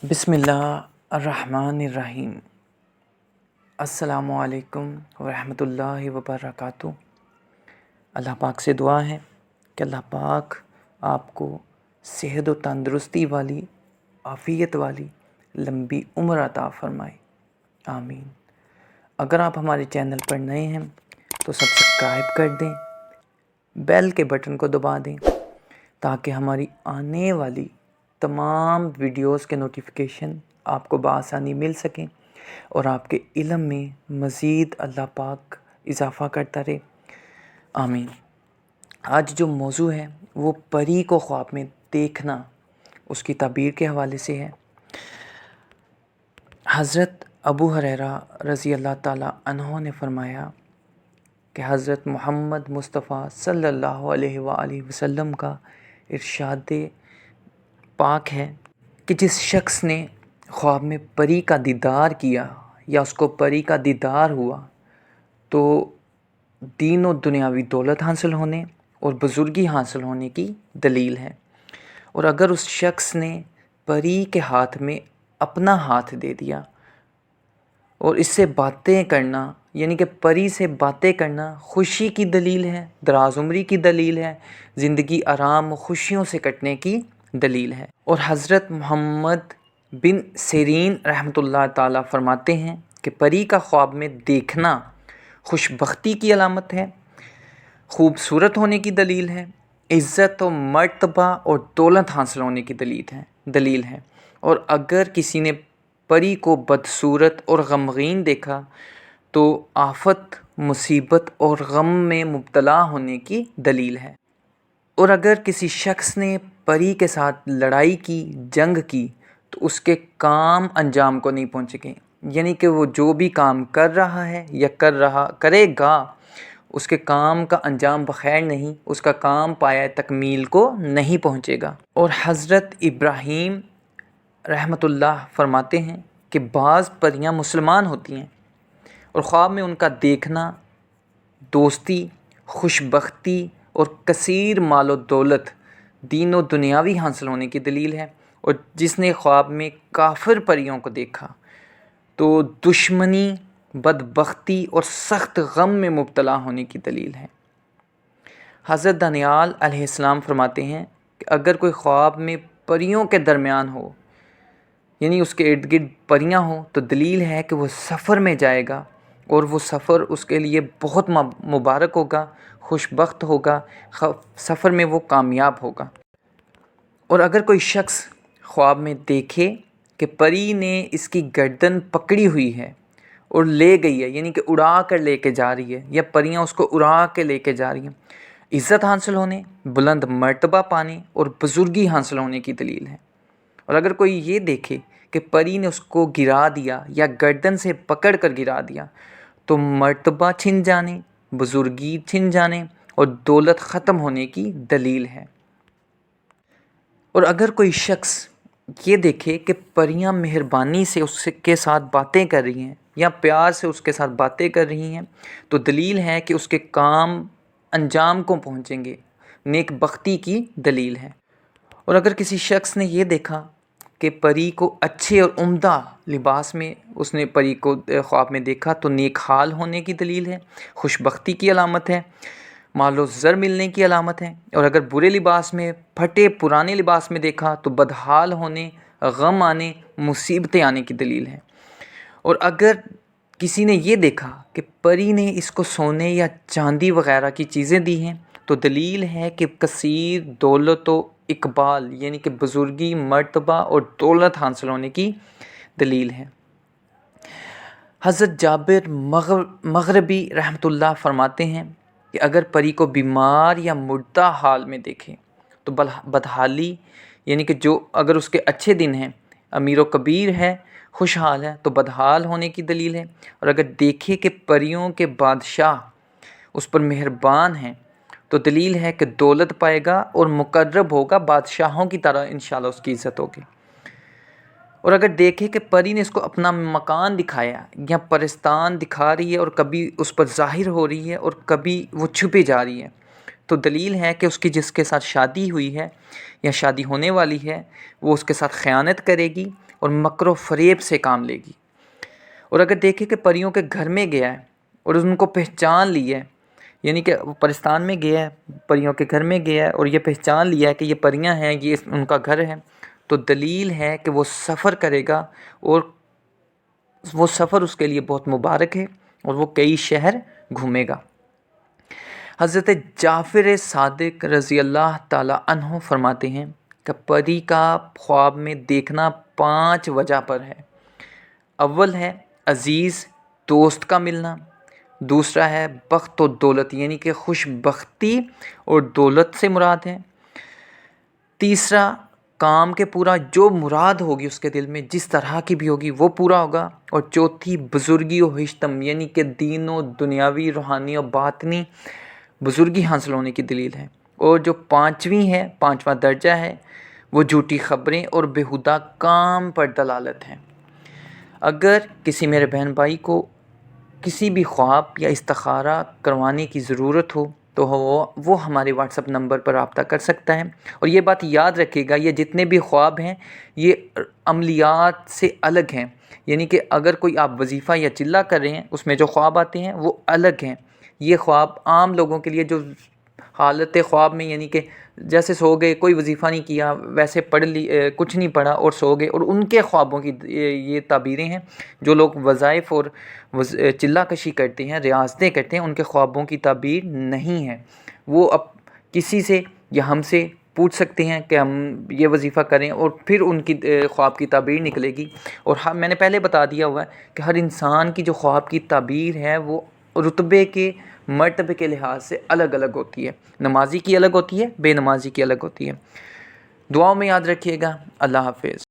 بسم اللہ الرحمن الرحیم۔ السلام علیکم ورحمۃ اللہ وبرکاتہ۔ اللہ پاک سے دعا ہے کہ اللہ پاک آپ کو صحت و تندرستی والی، عافیت والی لمبی عمر عطا فرمائے، آمین۔ اگر آپ ہمارے چینل پر نئے ہیں تو سبسکرائب کر دیں، بیل کے بٹن کو دبا دیں تاکہ ہماری آنے والی تمام ویڈیوز کے نوٹیفیکیشن آپ کو بآسانی مل سکیں اور آپ کے علم میں مزید اللہ پاک اضافہ کرتا رہے، آمین۔ آج جو موضوع ہے وہ پری کو خواب میں دیکھنا، اس کی تعبیر کے حوالے سے ہے۔ حضرت ابو ہریرہ رضی اللہ تعالیٰ عنہ نے فرمایا کہ حضرت محمد مصطفیٰ صلی اللہ علیہ وآلہ وسلم کا ارشاد پاک ہے کہ جس شخص نے خواب میں پری کا دیدار کیا یا اس کو پری کا دیدار ہوا تو دین و دنیاوی دولت حاصل ہونے اور بزرگی حاصل ہونے کی دلیل ہے، اور اگر اس شخص نے پری کے ہاتھ میں اپنا ہاتھ دے دیا اور اس سے باتیں کرنا، یعنی کہ پری سے باتیں کرنا خوشی کی دلیل ہے، دراز عمری کی دلیل ہے، زندگی آرام و خوشیوں سے کٹنے کی دلیل ہے۔ اور حضرت محمد بن سیرین رحمۃ اللہ تعالیٰ فرماتے ہیں کہ پری کا خواب میں دیکھنا خوش بختی کی علامت ہے، خوبصورت ہونے کی دلیل ہے، عزت و مرتبہ اور دولت حاصل ہونے کی دلیل ہے۔ اور اگر کسی نے پری کو بدصورت اور غمگین دیکھا تو آفت، مصیبت اور غم میں مبتلا ہونے کی دلیل ہے۔ اور اگر کسی شخص نے پری کے ساتھ لڑائی کی، جنگ کی، تو اس کے کام انجام کو نہیں پہنچے گے، یعنی کہ وہ جو بھی کام کر رہا ہے یا کرے گا، اس کے کام کا انجام بخیر نہیں، اس کا کام پایہ تکمیل کو نہیں پہنچے گا۔ اور حضرت ابراہیم رحمۃ اللہ فرماتے ہیں کہ بعض پریاں مسلمان ہوتی ہیں اور خواب میں ان کا دیکھنا دوستی، خوش بختی اور کثیر مال و دولت، دین و دنیاوی حاصل ہونے کی دلیل ہے۔ اور جس نے خواب میں کافر پریوں کو دیکھا تو دشمنی، بدبختی اور سخت غم میں مبتلا ہونے کی دلیل ہے۔ حضرت دانیال علیہ السلام فرماتے ہیں کہ اگر کوئی خواب میں پریوں کے درمیان ہو، یعنی اس کے ارد گرد پریاں ہوں، تو دلیل ہے کہ وہ سفر میں جائے گا اور وہ سفر اس کے لیے بہت مبارک ہوگا، خوش بخت ہوگا، سفر میں وہ کامیاب ہوگا۔ اور اگر کوئی شخص خواب میں دیکھے کہ پری نے اس کی گردن پکڑی ہوئی ہے اور لے گئی ہے، یعنی کہ اڑا کر لے کے جا رہی ہے، یا پریاں اس کو اڑا کے لے کے جا رہی ہیں، عزت حاصل ہونے، بلند مرتبہ پانے اور بزرگی حاصل ہونے کی دلیل ہے۔ اور اگر کوئی یہ دیکھے کہ پری نے اس کو گرا دیا یا گردن سے پکڑ کر گرا دیا تو مرتبہ چھن جانے، بزرگی چھن جانے اور دولت ختم ہونے کی دلیل ہے۔ اور اگر کوئی شخص یہ دیکھے کہ پریاں مہربانی سے اس کے ساتھ باتیں کر رہی ہیں یا پیار سے اس کے ساتھ باتیں کر رہی ہیں تو دلیل ہے کہ اس کے کام انجام کو پہنچیں گے، نیک بختی کی دلیل ہے۔ اور اگر کسی شخص نے یہ دیکھا کہ پری کو اچھے اور عمدہ لباس میں اس نے پری کو خواب میں دیکھا تو نیک حال ہونے کی دلیل ہے، خوش بختی کی علامت ہے، مال و زر ملنے کی علامت ہے۔ اور اگر برے لباس میں، پھٹے پرانے لباس میں دیکھا تو بدحال ہونے، غم آنے، مصیبتیں آنے کی دلیل ہے۔ اور اگر کسی نے یہ دیکھا کہ پری نے اس کو سونے یا چاندی وغیرہ کی چیزیں دی ہیں تو دلیل ہے کہ کثیر دولت و اقبال، یعنی کہ بزرگی، مرتبہ اور دولت حاصل ہونے کی دلیل ہے۔ حضرت جابر مغربی رحمۃ اللہ فرماتے ہیں کہ اگر پری کو بیمار یا مردہ حال میں دیکھیں تو بدحالی، یعنی کہ جو اگر اس کے اچھے دن ہیں، امیر و کبیر ہے، خوشحال ہے، تو بدحال ہونے کی دلیل ہے۔ اور اگر دیکھے کہ پریوں کے بادشاہ اس پر مہربان ہیں تو دلیل ہے کہ دولت پائے گا اور مقرب ہوگا، بادشاہوں کی طرح انشاءاللہ اس کی عزت ہوگی۔ اور اگر دیکھے کہ پری نے اس کو اپنا مکان دکھایا یا پرستان دکھا رہی ہے اور کبھی اس پر ظاہر ہو رہی ہے اور کبھی وہ چھپے جا رہی ہے تو دلیل ہے کہ اس کی جس کے ساتھ شادی ہوئی ہے یا شادی ہونے والی ہے وہ اس کے ساتھ خیانت کرے گی، اور مکر و فریب سے کام لے گی۔ اور اگر دیکھیں کہ پریوں کے گھر میں گیا ہے اور ان کو پہچان لی ہے، یعنی کہ وہ پرستان میں گیا ہے، پریوں کے گھر میں گیا ہے اور یہ پہچان لیا ہے کہ یہ پریاں ہیں، یہ ان کا گھر ہے، تو دلیل ہے کہ وہ سفر کرے گا اور وہ سفر اس کے لیے بہت مبارک ہے اور وہ کئی شہر گھومے گا۔ حضرت جعفر صادق رضی اللہ تعالی عنہ فرماتے ہیں کہ پری کا خواب میں دیکھنا 5 وجہ پر ہے۔ اول ہے عزیز دوست کا ملنا، دوسرا ہے بخت و دولت، یعنی کہ خوش بختی اور دولت سے مراد ہے، تیسرا کام کے پورا، جو مراد ہوگی اس کے دل میں جس طرح کی بھی ہوگی وہ پورا ہوگا، اور چوتھی بزرگی و حشتم، یعنی کہ دین و دنیاوی روحانی و باطنی بزرگی حاصل ہونے کی دلیل ہے، اور جو پانچواں درجہ ہے وہ جھوٹی خبریں اور بیہودہ کام پر دلالت ہے۔ اگر کسی میرے بہن بھائی کو کسی بھی خواب یا استخارہ کروانے کی ضرورت ہو تو وہ ہمارے واٹس اپ نمبر پر رابطہ کر سکتا ہے۔ اور یہ بات یاد رکھے گا، یہ جتنے بھی خواب ہیں یہ عملیات سے الگ ہیں، یعنی کہ اگر کوئی آپ وظیفہ یا چلہ کر رہے ہیں اس میں جو خواب آتے ہیں وہ الگ ہیں۔ یہ خواب عام لوگوں کے لیے جو حالت خواب میں، یعنی کہ جیسے سو گئے، کوئی وظیفہ نہیں کیا، ویسے کچھ نہیں پڑھا اور سو گئے، اور ان کے خوابوں کی یہ تعبیریں ہیں۔ جو لوگ وظائف اور چلہ کشی کرتے ہیں، ریاضتیں کرتے ہیں، ان کے خوابوں کی تعبیر نہیں ہے۔ وہ اب کسی سے یا ہم سے پوچھ سکتے ہیں کہ ہم یہ وظیفہ کریں اور پھر ان کی خواب کی تعبیر نکلے گی۔ اور میں نے پہلے بتا دیا ہوا ہے کہ ہر انسان کی جو خواب کی تعبیر ہے وہ رتبے کے مرتبے کے لحاظ سے الگ الگ ہوتی ہے۔ نمازی کی الگ ہوتی ہے، بے نمازی کی الگ ہوتی ہے۔ دعاؤں میں یاد رکھیے گا۔ اللہ حافظ۔